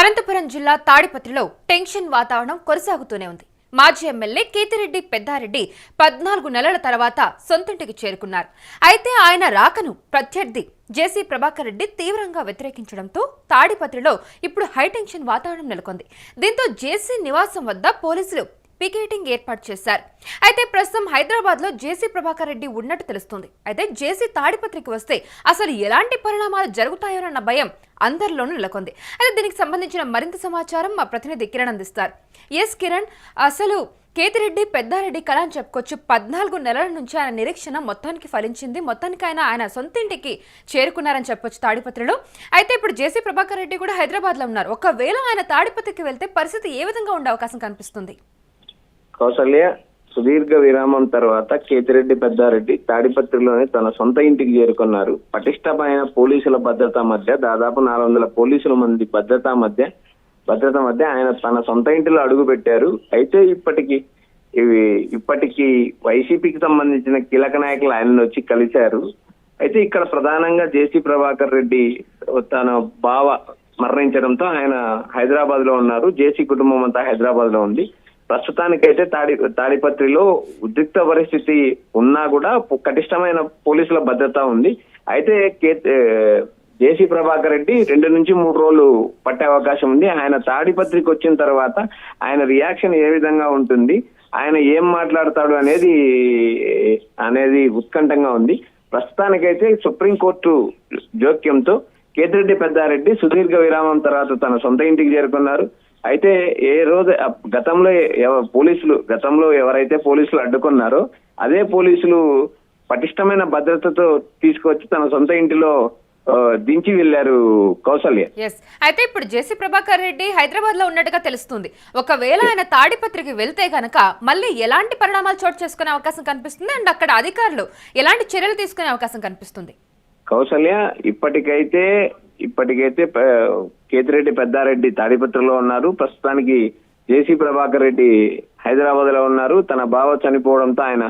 అనంతపురం జిల్లా తాడిపత్రిలో టెన్షన్ వాతావరణం కొనసాగుతూనే ఉంది. మాజీ ఎమ్మెల్యే కేతిరెడ్డి పెద్దారెడ్డి 14 నెలల తర్వాత సొంతింటికి చేరుకున్నారు. అయితే ఆయన రాకను ప్రత్యర్థి జేసీ ప్రభాకర్ రెడ్డి తీవ్రంగా వ్యతిరేకించడంతో తాడిపత్రిలో ఇప్పుడు హైటెన్షన్ వాతావరణం నెలకొంది. దీంతో జేసీ నివాసం వద్ద పోలీసులు పికెటింగ్ ఏర్పాటు చేశారు. అయితే ప్రస్తుతం హైదరాబాద్ లో జేసీ ప్రభాకర్ రెడ్డి ఉన్నట్టు తెలుస్తుంది. అయితే జేసీ తాడిపత్రికి వస్తే అసలు ఎలాంటి పరిణామాలు జరుగుతాయోనన్న భయం అందరిలోనూ నెలకొంది. అయితే దీనికి సంబంధించిన మరింత సమాచారం మా ప్రతినిధి కిరణ్ అందిస్తారు. ఎస్ కిరణ్, అసలు కేతిరెడ్డి పెద్దారెడ్డి కళ అని చెప్పుకోవచ్చు. 14 నెలల నుంచి ఆయన నిరీక్షణ మొత్తానికి ఫలించింది. మొత్తానికి ఆయన సొంతింటికి చేరుకున్నారని చెప్పొచ్చు తాడిపత్రిలో. అయితే ఇప్పుడు జేసీ ప్రభాకర్ రెడ్డి కూడా హైదరాబాద్ లో ఉన్నారు. ఒకవేళ ఆయన తాడిపత్రికి వెళ్తే పరిస్థితి ఏ విధంగా ఉండే అవకాశం కనిపిస్తుంది? కౌసల్య, సుదీర్ఘ విరామం తర్వాత కేతిరెడ్డి పెద్దారెడ్డి తాడిపత్రిలోనే తన సొంత ఇంటికి చేరుకున్నారు. పటిష్టమైన పోలీసుల భద్రత మధ్య దాదాపు 400 పోలీసుల మంది భద్రత మధ్య ఆయన తన సొంత ఇంటిలో అడుగు పెట్టారు. అయితే ఇప్పటికి వైసీపీకి సంబంధించిన కీలక నాయకులు ఆయనను వచ్చి కలిశారు. అయితే ఇక్కడ ప్రధానంగా జేసీ ప్రభాకర్ రెడ్డి తన బావ మరణించడంతో ఆయన హైదరాబాద్ లో ఉన్నారు. జేసీ కుటుంబం అంతా హైదరాబాద్ లో ఉంది. ప్రస్తుతానికైతే తాడిపత్రిలో ఉద్రిక్త పరిస్థితి ఉన్నా కూడా పటిష్టమైన పోలీసుల భద్రత ఉంది. అయితే జేసీ ప్రభాకర్ రెడ్డి 2 నుంచి 3 రోజులు పట్టే అవకాశం ఉంది. ఆయన తాడిపత్రికి వచ్చిన తర్వాత ఆయన రియాక్షన్ ఏ విధంగా ఉంటుంది, ఆయన ఏం మాట్లాడతాడు అనేది ఉత్కంఠంగా ఉంది. ప్రస్తుతానికైతే సుప్రీంకోర్టు జోక్యంతో కేతిరెడ్డి పెద్దారెడ్డి సుదీర్ఘ విరామం తర్వాత తన సొంత ఇంటికి చేరుకున్నారు. అయితే ఏ రోజు గతంలో ఎవరైతే పోలీసులు అడ్డుకున్నారో అదే పోలీసులు పటిష్టమైన భద్రతతో తీసుకొచ్చి తన సొంత ఇంటిలో దించి వెళ్లారు. కౌసల్య, అయితే ఇప్పుడు జేసీ ప్రభాకర్ రెడ్డి హైదరాబాద్ లో ఉన్నట్టుగా తెలుస్తుంది. ఒకవేళ ఆయన తాడిపత్రికి వెళ్తే గనక మళ్ళీ ఎలాంటి పరిణామాలు చోటు చేసుకునే అవకాశం కనిపిస్తుంది అండ్ అక్కడ అధికారులు ఎలాంటి చర్యలు తీసుకునే అవకాశం కనిపిస్తుంది? కౌసల్య, ఇప్పటికైతే కేతిరెడ్డి పెద్దారెడ్డి తాడిపత్రిలో ఉన్నారు. ప్రస్తుతానికి జేసీ ప్రభాకర్ రెడ్డి హైదరాబాద్ లో ఉన్నారు. తన బావ చనిపోవడంతో ఆయన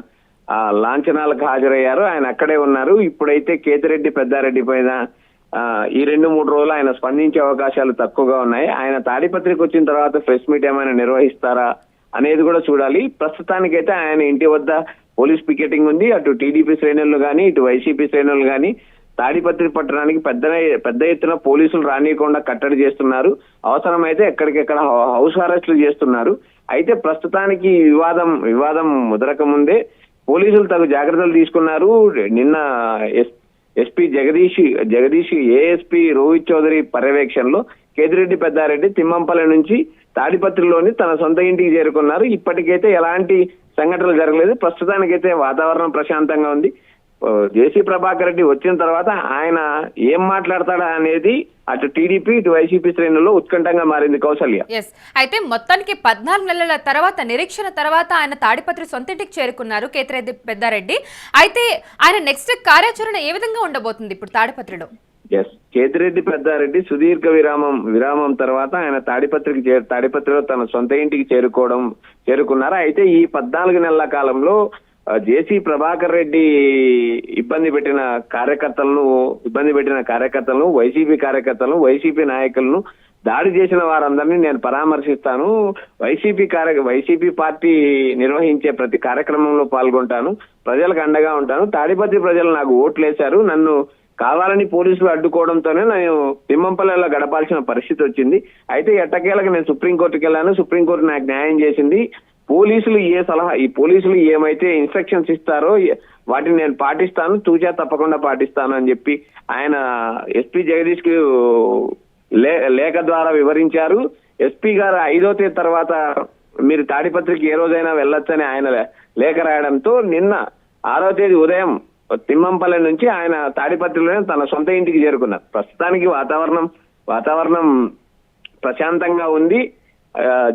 లాంఛనాలకు హాజరయ్యారు. ఆయన అక్కడే ఉన్నారు. ఇప్పుడైతే కేతిరెడ్డి పెద్దారెడ్డి పైన ఈ 2-3 రోజులు ఆయన స్పందించే అవకాశాలు తక్కువగా ఉన్నాయి. ఆయన తాడిపత్రికి వచ్చిన తర్వాత ప్రెస్ మీట్ ఏమైనా నిర్వహిస్తారా అనేది కూడా చూడాలి. ప్రస్తుతానికైతే ఆయన ఇంటి వద్ద పోలీస్ పికెటింగ్ ఉంది. అటు టీడీపీ శ్రేణులు కానీ ఇటు వైసీపీ శ్రేణులు కానీ తాడిపత్రి పట్టణానికి పెద్ద ఎత్తున పోలీసులు రానియకుండా కట్టడి చేస్తున్నారు. అవసరమైతే ఎక్కడికెక్కడ హౌస్ అరెస్టులు చేస్తున్నారు. అయితే ప్రస్తుతానికి వివాదం ముదరక ముందే పోలీసులు తగు జాగ్రత్తలు తీసుకున్నారు. నిన్న ఎస్పీ జగదీష్ ఏఎస్పీ రోహిత్ చౌదరి పర్యవేక్షణలో కేతిరెడ్డి పెద్దారెడ్డి తిమ్మంపల్లి నుంచి తాడిపత్రిలోని తన సొంత ఇంటికి చేరుకున్నారు. ఇప్పటికైతే ఎలాంటి సంఘటనలు జరగలేదు. ప్రస్తుతానికైతే వాతావరణం ప్రశాంతంగా ఉంది. జేసీ ప్రభాకర్ రెడ్డి వచ్చిన తర్వాత ఆయన ఏం మాట్లాడతాడా అనేది అటు టీడీపీ ఇటు వైసీపీ శ్రేణుల్లో ఉత్కంఠంగా మారింది. కౌసల్య, అయితే మొత్తానికి 14 నెలల తర్వాత నిరీక్షణ తర్వాత ఆయన తాడిపత్రి సొంతింటికి చేరుకున్నారు కేతిరెడ్డి పెద్దారెడ్డి. అయితే ఆయన నెక్స్ట్ కార్యాచరణ ఏ విధంగా ఉండబోతుంది ఇప్పుడు తాడిపత్రిలో? కేతిరెడ్డి పెద్దారెడ్డి సుదీర్ఘ విరామం తర్వాత ఆయన తాడిపత్రిలో తన సొంత ఇంటికి చేరుకున్నారు. అయితే ఈ 14 నెలల కాలంలో జేసీ ప్రభాకర్ రెడ్డి ఇబ్బంది పెట్టిన కార్యకర్తలను వైసీపీ నాయకులను దాడి చేసిన వారందరినీ నేను పరామర్శిస్తాను. వైసీపీ పార్టీ నిర్వహించే ప్రతి కార్యక్రమంలో పాల్గొంటాను. ప్రజలకు అండగా ఉంటాను. తాడిపత్రి ప్రజలు నాకు ఓట్లేశారు. నన్ను కావాలని పోలీసులు అడ్డుకోవడంతోనే నేను తిమ్మంపల్లిలో గడపాల్సిన పరిస్థితి వచ్చింది. అయితే ఎట్టకేలకు నేను సుప్రీంకోర్టుకి వెళ్ళాను. సుప్రీంకోర్టు నాకు న్యాయం చేసింది. పోలీసులు ఏమైతే ఇన్స్ట్రక్షన్స్ ఇస్తారో వాటిని నేను పాటిస్తాను, తూచా తప్పకుండా పాటిస్తాను అని చెప్పి ఆయన ఎస్పీ జగదీష్ కి లేఖ ద్వారా వివరించారు. ఎస్పీ గారు 5వ తేదీ తర్వాత మీరు తాడిపత్రికి ఏ రోజైనా వెళ్ళొచ్చని ఆయన లేఖ రాయడంతో నిన్న 6వ తేదీ ఉదయం తిమ్మంపల్లి నుంచి ఆయన తాడిపత్రిలోనే తన సొంత ఇంటికి చేరుకున్నారు. ప్రస్తుతానికి వాతావరణం ప్రశాంతంగా ఉంది.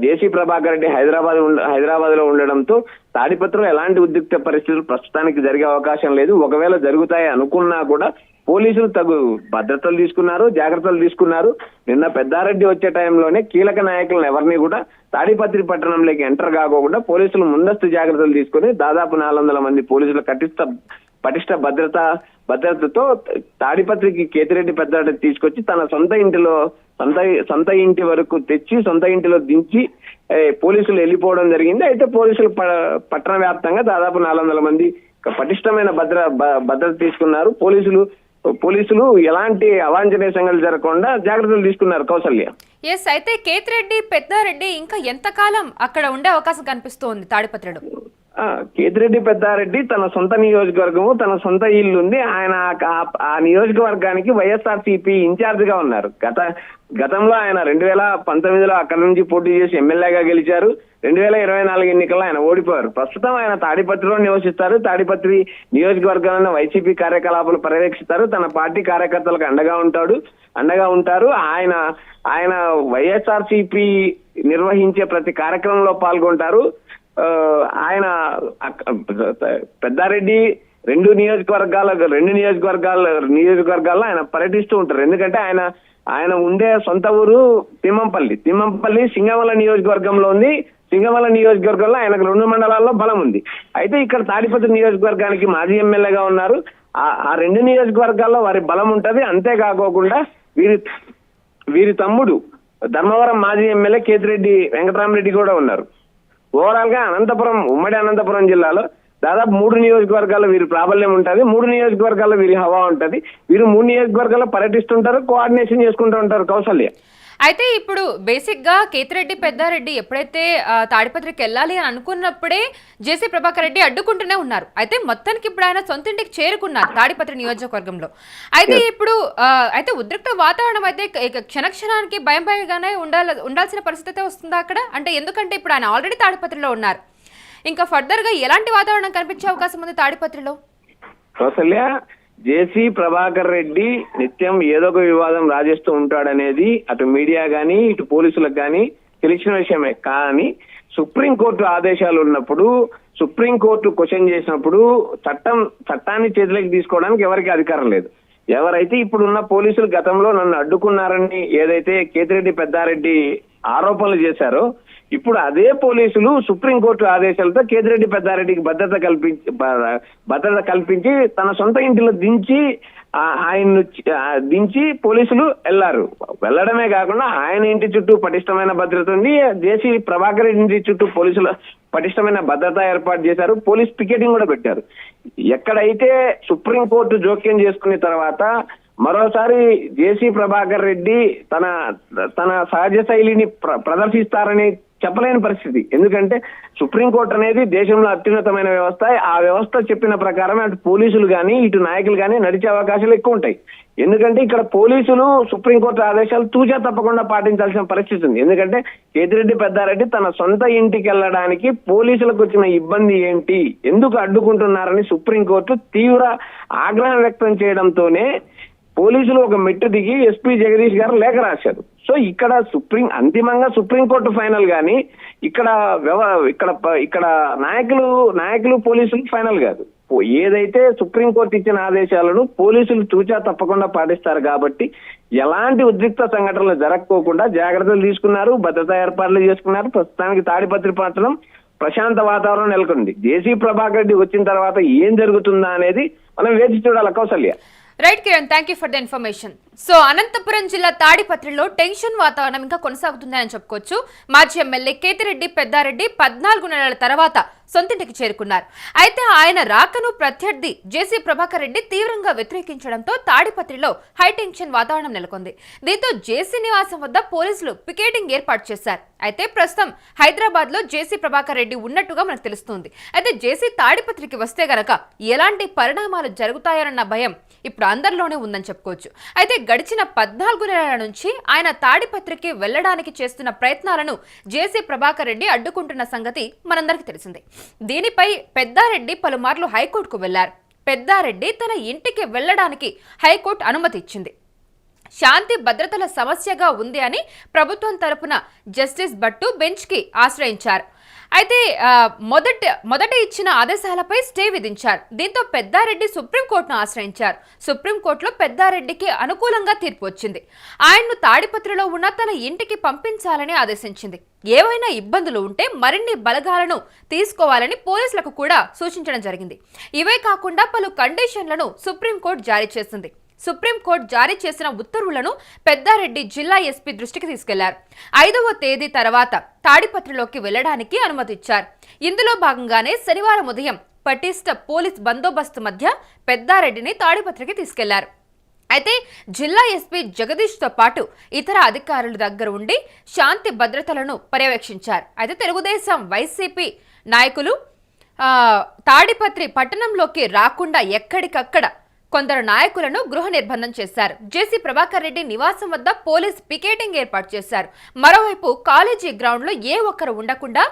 జేసీ ప్రభాకర్ రెడ్డి హైదరాబాద్ లో ఉండడంతో తాడిపత్రిలో ఎలాంటి ఉద్రిక్త పరిస్థితులు ప్రస్తుతానికి జరిగే అవకాశం లేదు. ఒకవేళ జరుగుతాయి అనుకున్నా కూడా పోలీసులు తగు భద్రతలు తీసుకున్నారు, జాగ్రత్తలు తీసుకున్నారు. నిన్న పెద్దారెడ్డి వచ్చే టైంలోనే కీలక నాయకులను ఎవరిని కూడా తాడిపత్రి పట్టణంలోకి ఎంటర్ కాకోకుండా పోలీసులు ముందస్తు జాగ్రత్తలు తీసుకుని దాదాపు 400 మంది పోలీసులు పటిష్ట భద్రతతో తాడిపత్రికి కేతిరెడ్డి పెద్దారెడ్డి తీసుకొచ్చి తన సొంత ఇంటిలో సొంత ఇంటి వరకు తెచ్చి సొంత ఇంటిలో దించి పోలీసులు వెళ్ళిపోవడం జరిగింది. అయితే పోలీసులు పట్టణ వ్యాప్తంగా దాదాపు 400 మంది పటిష్టమైన భద్రత తీసుకున్నారు. పోలీసులు ఎలాంటి అవాంఛనీయ సంఘటనలు జరగకుండా జాగ్రత్తలు తీసుకున్నారు. కౌసల్య, అయితే కేతిరెడ్డి పెద్దారెడ్డి ఇంకా ఎంతకాలం అక్కడ ఉండే అవకాశం కనిపిస్తోంది తాడిపత్రిలో? కేతిరెడ్డి పెద్దారెడ్డి తన సొంత నియోజకవర్గము, తన సొంత ఇల్లు ఉంది. ఆయన ఆ నియోజకవర్గానికి వైఎస్ఆర్సీపీ ఇన్ఛార్జ్ గా ఉన్నారు. గతంలో ఆయన 2019లో అక్కడ నుంచి పోటీ చేసి ఎమ్మెల్యేగా గెలిచారు. 2024 ఎన్నికల్లో ఆయన ఓడిపోయారు. ప్రస్తుతం ఆయన తాడిపత్రిలో నివసిస్తారు. తాడిపత్రి నియోజకవర్గంలో వైసీపీ కార్యకలాపాలు పర్యవేక్షిస్తారు. తన పార్టీ కార్యకర్తలకు అండగా ఉంటారు. ఆయన వైఎస్ఆర్సీపీ నిర్వహించే ప్రతి కార్యక్రమంలో పాల్గొంటారు. ఆయన పెద్దారెడ్డి రెండు నియోజకవర్గాల్లో ఆయన పర్యటిస్తూ ఉంటారు. ఎందుకంటే ఆయన ఉండే సొంత ఊరు తిమ్మంపల్లి సింగమల నియోజకవర్గంలో ఉంది. సింగమల నియోజకవర్గంలో ఆయనకు 2 మండలాల్లో బలం ఉంది. అయితే ఇక్కడ తాడిపత్రి నియోజకవర్గానికి మాజీ ఎమ్మెల్యేగా ఉన్నారు. ఆ 2 నియోజకవర్గాల్లో వారి బలం ఉంటది. అంతేకాకోకుండా వీరి తమ్ముడు ధర్మవరం మాజీ ఎమ్మెల్యే కేతిరెడ్డి వెంకటరామరెడ్డి కూడా ఉన్నారు. ఓవరాల్ గా ఉమ్మడి అనంతపురం జిల్లాలో దాదాపు 3 నియోజకవర్గాల్లో వీరి ప్రాబల్యం ఉంటుంది. 3 నియోజకవర్గాల్లో వీరి హవా ఉంటది. వీరు 3 నియోజకవర్గాల్లో పర్యటిస్తుంటారు, కోఆర్డినేషన్ చేసుకుంటూ ఉంటారు. కౌసల్య, అయితే ఇప్పుడు బేసిక్ గా కేతిరెడ్డి పెద్దారెడ్డి ఎప్పుడైతే తాడిపత్రికి వెళ్ళాలి అని అనుకున్నప్పుడే జేసీ ప్రభాకర్ రెడ్డి అడ్డుకుంటూనే ఉన్నారు. అయితే మొత్తానికి ఇప్పుడు ఆయన సొంత ఇంటికి చేరుకున్నారు తాడిపత్రి నియోజకవర్గంలో. అయితే ఇప్పుడు ఉద్రిక్త వాతావరణం అయితే క్షణానికి భయంగానే ఉండాల్సిన పరిస్థితి వస్తుందా అక్కడ? అంటే ఎందుకంటే ఇప్పుడు ఆయన ఆల్రెడీ తాడిపత్రిలో ఉన్నారు. ఇంకా ఫర్దర్ గా ఎలాంటి వాతావరణం కనిపించే అవకాశం ఉంది తాడిపత్రిలో? కౌసల్య, జేసీ ప్రభాకర్ రెడ్డి నిత్యం ఏదో ఒక వివాదం రాజేస్తూ ఉంటాడనేది అటు మీడియా గానీ ఇటు పోలీసులకు గానీ తెలిసిన విషయమే. కానీ సుప్రీంకోర్టు ఆదేశాలు ఉన్నప్పుడు, సుప్రీంకోర్టు క్వశ్చన్ చేసినప్పుడు చట్టాన్ని చేతిలోకి తీసుకోవడానికి ఎవరికి అధికారం లేదు. ఎవరైతే ఇప్పుడున్న పోలీసులు గతంలో నన్ను అడ్డుకున్నారని ఏదైతే కేతిరెడ్డి పెద్దారెడ్డి ఆరోపణలు చేశారో, ఇప్పుడు అదే పోలీసులు సుప్రీంకోర్టు ఆదేశాలతో కేతిరెడ్డి పెద్దారెడ్డికి భద్రత కల్పించి తన సొంత ఇంటిలో దించి పోలీసులు వెళ్లడమే కాకుండా ఆయన ఇంటి చుట్టూ పటిష్టమైన భద్రత ఉంది. జేసీ ప్రభాకర్ ఇంటి చుట్టూ పోలీసులు పటిష్టమైన భద్రత ఏర్పాటు చేశారు. పోలీస్ పికెటింగ్ కూడా పెట్టారు. ఎక్కడైతే సుప్రీంకోర్టు జోక్యం చేసుకున్న తర్వాత మరోసారి జేసీ ప్రభాకర్ రెడ్డి తన సహజ శైలిని ప్రదర్శిస్తారని చెప్పలేని పరిస్థితి. ఎందుకంటే సుప్రీంకోర్టు అనేది దేశంలో అత్యున్నతమైన వ్యవస్థ. ఆ వ్యవస్థ చెప్పిన ప్రకారమే అటు పోలీసులు గానీ ఇటు నాయకులు గానీ నడిచే అవకాశాలు ఎక్కువ ఉంటాయి. ఎందుకంటే ఇక్కడ పోలీసులు సుప్రీంకోర్టు ఆదేశాలు తూచా తప్పకుండా పాటించాల్సిన పరిస్థితి ఉంది. ఎందుకంటే కేతిరెడ్డి పెద్దారెడ్డి తన సొంత ఇంటికి వెళ్ళడానికి పోలీసులకు వచ్చిన ఇబ్బంది ఏంటి, ఎందుకు అడ్డుకుంటున్నారని సుప్రీంకోర్టు తీవ్ర ఆగ్రహం వ్యక్తం చేయడంతోనే పోలీసులు ఒక మెట్టు దిగి ఎస్పీ జగదీష్ గారు లేఖ రాశారు. సో ఇక్కడ అంతిమంగా సుప్రీంకోర్టు ఫైనల్ గాని ఇక్కడ నాయకులు పోలీసులు ఫైనల్ కాదు. ఏదైతే సుప్రీంకోర్టు ఇచ్చిన ఆదేశాలను పోలీసులు తూచా తప్పకుండా పాటిస్తారు. కాబట్టి ఎలాంటి ఉద్రిక్త సంఘటనలు జరగకోకుండా జాగ్రత్తలు తీసుకున్నారు, భద్రతా ఏర్పాట్లు చేసుకున్నారు. ప్రస్తుతానికి తాడిపత్రి పట్టణం ప్రశాంత వాతావరణం నెలకొంది. జేసీ ప్రభాకర్ రెడ్డి వచ్చిన తర్వాత ఏం జరుగుతుందా అనేది మనం వేచి చూడాలి. Kausalya, right Kiran, thank you for the information. So Anantapuram జిల్లా తాడిపత్రిలో టెన్షన్ వాతావరణం ఇంకా కొనసాగుతుందని చెప్పుకోవచ్చు. మాజీ ఎమ్మెల్యే కేతిరెడ్డి పెద్దారెడ్డి 14 నెలల తర్వాత సొంతింటికి చేరుకున్నారు. అయితే ఆయన రాకను ప్రత్యర్థి జేసీ ప్రభాకర్ రెడ్డి తీవ్రంగా వ్యతిరేకించడంతో తాడిపత్రిలో హైటెన్షన్ వాతావరణం నెలకొంది. దీంతో జేసీ నివాసం వద్ద పోలీసులు పికెటింగ్ ఏర్పాటు చేశారు. అయితే ప్రస్తుతం హైదరాబాద్ లో జేసీ ప్రభాకర్ రెడ్డి ఉన్నట్టుగా మనకు తెలుస్తుంది. అయితే జేసీ తాడిపత్రికి వస్తే గనక ఎలాంటి పరిణామాలు జరుగుతాయన్న భయం ఇప్పుడు అందరిలోనే ఉందని చెప్పుకోవచ్చు. అయితే గడిచిన 14 నెలల నుంచి ఆయన తాడిపత్రికి వెళ్లడానికి చేస్తున్న ప్రయత్నాలను జేసీ ప్రభాకర్ రెడ్డి అడ్డుకుంటున్న సంగతి మనందరికీ తెలిసిందే. దీనిపై పెద్దారెడ్డి పలుమార్లు హైకోర్టుకు వెళ్లారు. పెద్దారెడ్డి తన ఇంటికి వెళ్లడానికి హైకోర్టు అనుమతి ఇచ్చింది. శాంతి భద్రతల సమస్యగా ఉంది అని ప్రభుత్వం తరపున జస్టిస్ భట్టు బెంచ్ కి ఆశ్రయించారు. అయితే మొదట ఇచ్చిన ఆదేశాలపై స్టే విధించారు. దీంతో పెద్దారెడ్డి సుప్రీంకోర్టును ఆశ్రయించారు. సుప్రీంకోర్టులో పెద్దారెడ్డికి అనుకూలంగా తీర్పు వచ్చింది. ఆయన్ను తాడిపత్రిలో ఉన్న తన ఇంటికి పంపించాలని ఆదేశించింది. ఏవైనా ఇబ్బందులు ఉంటే మరిన్ని బలగాలను తీసుకోవాలని పోలీసులకు కూడా సూచించడం జరిగింది. ఇవే కాకుండా పలు కండిషన్లను సుప్రీంకోర్టు జారీ చేసింది. సుప్రీంకోర్టు జారీ చేసిన ఉత్తర్వులను పెద్దారెడ్డి జిల్లా ఎస్పీ దృష్టికి తీసుకెళ్లారు. 5వ తేదీ తర్వాత తాడిపత్రిలోకి వెళ్లడానికి అనుమతి ఇచ్చారు. ఇందులో భాగంగానే శనివారం ఉదయం పటిష్ట పోలీస్ బందోబస్తు మధ్య పెద్దారెడ్డిని తాడిపత్రికి తీసుకెళ్లారు. అయితే జిల్లా ఎస్పీ జగదీష్ తో పాటు ఇతర అధికారుల దగ్గర ఉండి శాంతి భద్రతలను పర్యవేక్షించారు. అయితే తెలుగుదేశం వైసీపీ నాయకులు తాడిపత్రి పట్టణంలోకి రాకుండా ఎక్కడికక్కడ కొందరు నాయకులను గృహ నిర్బంధం చేశారు. జేసీ ప్రభాకర్ రెడ్డి నివాసం వద్ద పోలీస్ పికెటింగ్ ఏర్పాటు చేశారు. మరోవైపు కాలేజీ గ్రౌండ్ లో ఏ ఒక్కరు ఉండకుండా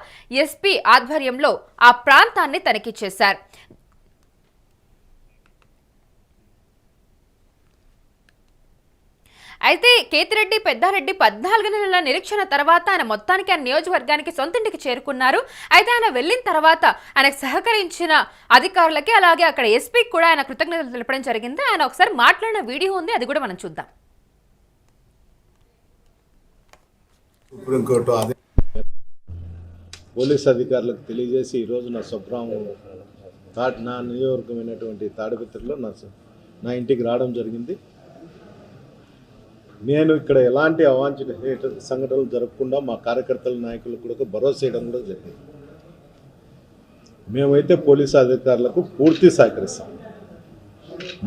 ఎస్పీ ఆధ్వర్యంలో ఆ ప్రాంతాన్ని తనిఖీ చేశారు. అయితే కేతిరెడ్డి పెద్దారెడ్డి 14 నెలల నిరీక్షణ తర్వాత ఆయన మొత్తానికి ఆయన నియోజకవర్గానికి సొంతింటికి చేరుకున్నారు. అయితే ఆయన వెళ్లిన తర్వాత ఆయనకు సహకరించిన అధికారులకి అలాగే అక్కడ ఎస్పీకి కూడా ఆయన కృతజ్ఞతలు తెలపడం జరిగింది. ఆయన ఒకసారి మాట్లాడిన వీడియో ఉంది, అది కూడా మనం చూద్దాం. సుప్రీంకోర్టు పోలీస్ అధికారులకు తెలియజేసి ఈరోజు నా స్వగ్రామం నా నియోజకవర్గమైనటువంటి తాడిపత్రిలో నా ఇంటికి రావడం జరిగింది. నేను ఇక్కడ ఎలాంటి అవాంఛనీయ సంఘటనలు జరగకుండా మా కార్యకర్తల నాయకులకు కూడా భరోసా చేయడం కూడా జరిగింది. మేమైతే పోలీసు అధికారులకు పూర్తి సహకరిస్తాం.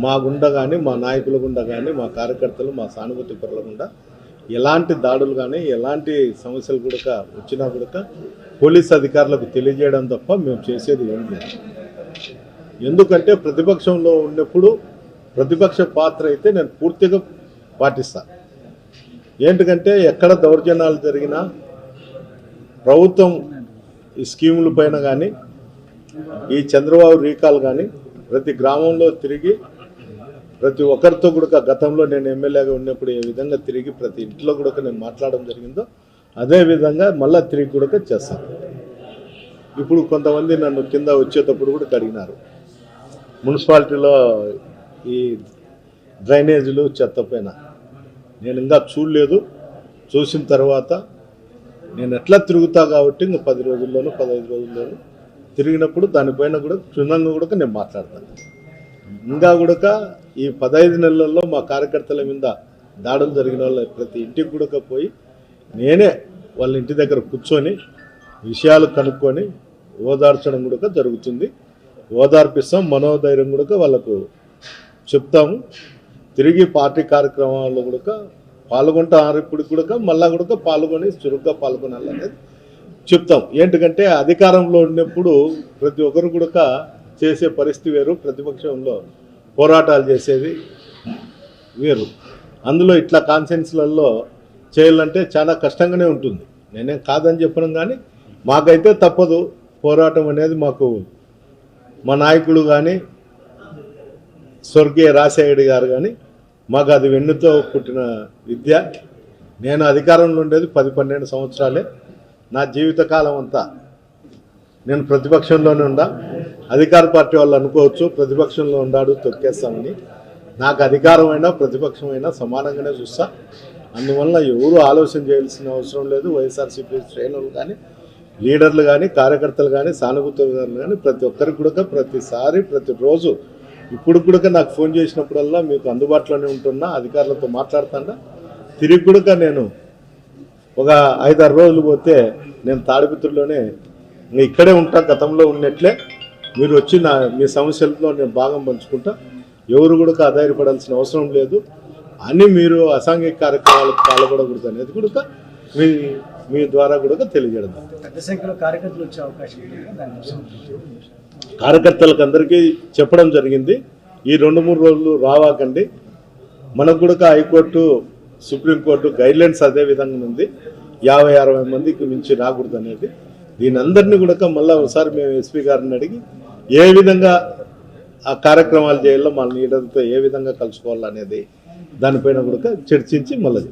మా గుండా కానీ మా నాయకుల గుండా కానీ మా కార్యకర్తలు మా సానుభూతి పరుల గుండా ఎలాంటి దాడులు కానీ ఎలాంటి సమస్యలు కూడా వచ్చినా కూడా పోలీసు అధికారులకు తెలియజేయడం తప్ప మేము చేసేది ఏం లేదు. ఎందుకంటే ప్రతిపక్షంలో ఉన్నప్పుడు ప్రతిపక్ష పాత్ర అయితే నేను పూర్తిగా పాటిస్తాను. ఏంటంటే ఎక్కడ దౌర్జన్యాలు జరిగినా ప్రభుత్వం ఈ స్కీముల పైన కానీ ఈ చంద్రబాబు రీకాల్ కానీ ప్రతి గ్రామంలో తిరిగి ప్రతి ఒక్కరితో కూడా గతంలో నేను ఎమ్మెల్యేగా ఉన్నప్పుడు ఏ విధంగా తిరిగి ప్రతి ఇంట్లో కూడా నేను మాట్లాడడం జరిగిందో అదే విధంగా మళ్ళీ తిరిగి కూడా చేస్తాను. ఇప్పుడు కొంతమంది నన్ను కింద వచ్చేటప్పుడు కూడా అడిగినారు మున్సిపాలిటీలో ఈ డ్రైనేజీలు చెత్త పైన. నేను ఇంకా చూడలేదు, చూసిన తర్వాత నేను ఎట్లా తిరుగుతా కాబట్టి ఇంకా 10 రోజుల్లోనూ 15 రోజుల్లోనూ తిరిగినప్పుడు దానిపైన కూడా క్షుణ్ణంగా కూడా నేను మాట్లాడతాను. ఇంకా కూడా ఈ 15 నెలల్లో మా కార్యకర్తల మీద దాడులు జరిగిన వాళ్ళ ప్రతి ఇంటికి కూడా పోయి నేనే వాళ్ళ ఇంటి దగ్గర కూర్చొని విషయాలు కనుక్కొని ఓదార్చడం కూడా జరుగుతుంది. ఓదార్పిస్తాం, మనోధైర్యం కూడా వాళ్ళకు చెప్తాము. తిరిగి పార్టీ కార్యక్రమాల్లో కూడా పాల్గొంటారు. ఇప్పుడు కూడా మళ్ళా కూడా పాల్గొని చురుగ్గా పాల్గొనాలనేది చెప్తాం. ఏంటంటే అధికారంలో ఉన్నప్పుడు ప్రతి ఒక్కరు కూడా చేసే పరిస్థితి వేరు, ప్రతిపక్షంలో పోరాటాలు చేసేది వేరు. అందులో ఇట్లా కాన్సెన్స్లలో చేయాలంటే చాలా కష్టంగానే ఉంటుంది. నేనేం కాదని చెప్పడం కానీ మాకైతే తప్పదు. పోరాటం అనేది మాకు మా నాయకుడు కానీ స్వర్గీయ రాజశేఖర్ గారు కానీ మాకు అది వెన్నుతో పుట్టిన విద్య. నేను అధికారంలో ఉండేది 10-12 సంవత్సరాలే. నా జీవితకాలం అంతా నేను ప్రతిపక్షంలోనే ఉండా. అధికార పార్టీ వాళ్ళు అనుకోవచ్చు ప్రతిపక్షంలో ఉన్నాడు తొక్కేస్తామని. నాకు అధికారమైనా ప్రతిపక్షమైనా సమానంగానే చూస్తా. అందువల్ల ఎవరు ఆలోచన చేయాల్సిన అవసరం లేదు. వైఎస్ఆర్సీపీ శ్రేణులు కానీ లీడర్లు కానీ కార్యకర్తలు కానీ సానుభూతులు కానీ ప్రతి ఒక్కరికి కూడా ప్రతిసారి ప్రతిరోజు ఇప్పుడు కూడా నాకు ఫోన్ చేసినప్పుడల్లా మీకు అందుబాటులోనే ఉంటున్నా, అధికారులతో మాట్లాడుతున్నా. తిరిగి కూడా నేను ఒక 5-6 రోజులు పోతే నేను తాడిపత్రిలోనే ఇక్కడే ఉంటా. గతంలో ఉన్నట్లే మీరు వచ్చి మీ సమస్యలతో నేను భాగం పంచుకుంటా. ఎవరు కూడా ఆధారపడాల్సిన అవసరం లేదు అని మీరు అసాంఘిక కార్యక్రమాలకు పాల్గొనకూడదు అనేది కూడా మీ ద్వారా కూడా తెలియజేయడం. పెద్ద సంఖ్యలో కార్యకర్తలు వచ్చే అవకాశం కార్యకర్తలకు అందరికీ చెప్పడం జరిగింది. ఈ 2-3 రోజులు రావాకండి. మనకు కూడా హైకోర్టు సుప్రీంకోర్టు గైడ్లైన్స్ అదే విధంగా ఉంది. 50-60 మందికి మించి రాకూడదు అనేది. దీని అందరినీ కూడా మళ్ళీ ఒకసారి మేము ఎస్పీ గారిని అడిగి ఏ విధంగా ఆ కార్యక్రమాలు చేయాలో మన లీడర్తో ఏ విధంగా కలుసుకోవాలనేది దానిపైన కూడా చర్చించి మళ్ళీ